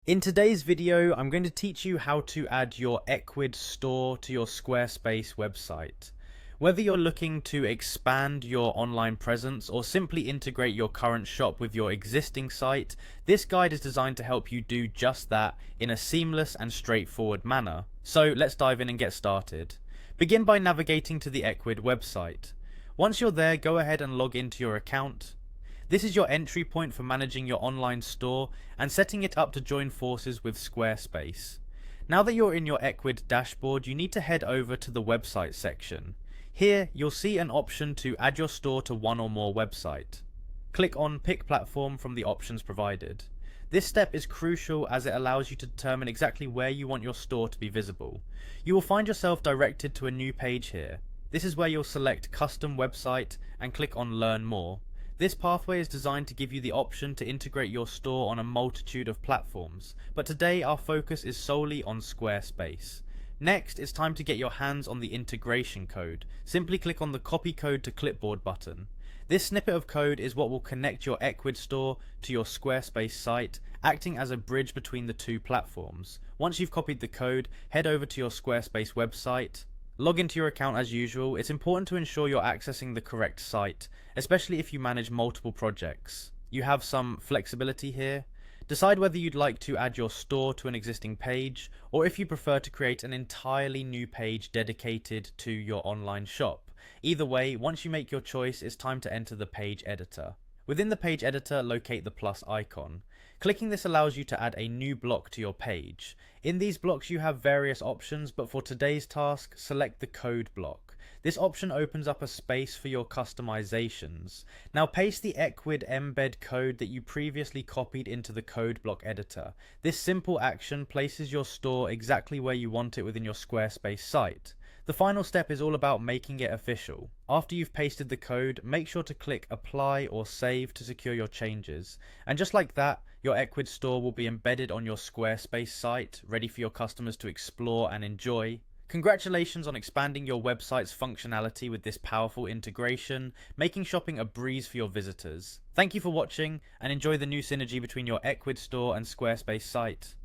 In today's video, I'm going to teach you how to add your Ecwid store to your Squarespace website. Whether you're looking to expand your online presence or simply integrate your current shop with your existing site, this guide is designed to help you do just that in a seamless and straightforward manner. So let's dive in and get started. Begin by navigating to the Ecwid website. Once you're there, go ahead and log into your account. This is your entry point for managing your online store and setting it up to join forces with Squarespace. Now that you're in your Ecwid dashboard, you need to head over to the website section. Here, you'll see an option to add your store to one or more website. Click on Pick Platform from the options provided. This step is crucial as it allows you to determine exactly where you want your store to be visible. You will find yourself directed to a new page here. This is where you'll select Custom Website and click on Learn More. This pathway is designed to give you the option to integrate your store on a multitude of platforms, but today our focus is solely on Squarespace. Next, it's time to get your hands on the integration code. Simply click on the Copy Code to Clipboard button. This snippet of code is what will connect your Ecwid store to your Squarespace site, acting as a bridge between the two platforms. Once you've copied the code, head over to your Squarespace website. Log into your account as usual. It's important to ensure you're accessing the correct site, especially if you manage multiple projects. You have some flexibility here. Decide whether you'd like to add your store to an existing page, or if you prefer to create an entirely new page dedicated to your online shop. Either way, once you make your choice, it's time to enter the page editor. Within the page editor, locate the plus icon. Clicking this allows you to add a new block to your page. In these blocks you have various options, but for today's task, select the code block. This option opens up a space for your customizations. Now paste the Ecwid embed code that you previously copied into the code block editor. This simple action places your store exactly where you want it within your Squarespace site. The final step is all about making it official. After you've pasted the code, make sure to click Apply or Save to secure your changes. And just like that, your Ecwid store will be embedded on your Squarespace site, ready for your customers to explore and enjoy. Congratulations on expanding your website's functionality with this powerful integration, making shopping a breeze for your visitors. Thank you for watching, and enjoy the new synergy between your Ecwid store and Squarespace site.